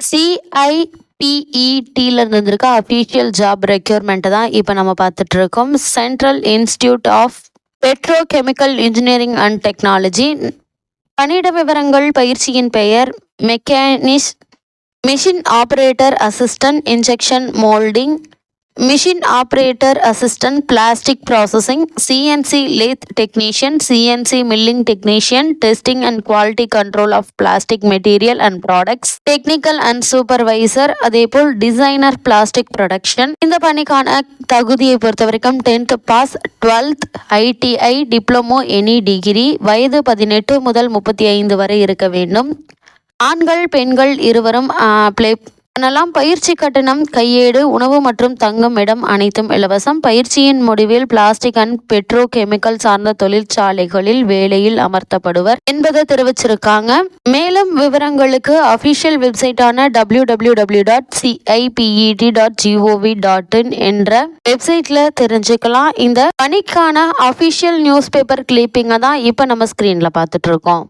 CIPETல இருந்திருக்க official job requirement தான் இப்போ நம்ம பார்த்துட்டு இருக்கோம். Central institute of petrochemical engineering and technology. பணியிட விவரங்கள். பயிற்சியின் பெயர் machine operator assistant injection moulding, machine operator assistant plastic processing, CNC lathe technician, CNC milling technician, testing and quality control of plastic material and products, technical and supervisor, அதேபோல் designer plastic production. இந்த பணிக்கான தகுதியை பொறுத்த வரைக்கும் 10th pass, 12th ITI, diploma any degree, வயது 18 முதல் 35 வரை இருக்க வேண்டும். ஆண்கள் பெண்கள் இருவரும் அப்ளை பண்ணலாம். பயிற்சி கட்டணம், கையேடு, உணவு மற்றும் தங்கும் இடம் அனைத்தும் இலவசம். பயிற்சியின் முடிவில் பிளாஸ்டிக் அண்ட் பெட்ரோ கெமிக்கல் சார்ந்த தொழிற்சாலைகளில் வேலையில் அமர்த்தப்படுவர் என்பதை தெரிவிச்சிருக்காங்க. மேலும் விவரங்களுக்கு அபிஷியல் வெப்சைட்டான www.cipet.gov.in என்ற வெப்சைட்ல தெரிஞ்சுக்கலாம். இந்த பணிக்கான அபிஷியல் நியூஸ் பேப்பர் கிளிப்பிங்கை தான் இப்போ நம்ம ஸ்கிரீன்ல பார்த்துட்டு இருக்கோம்.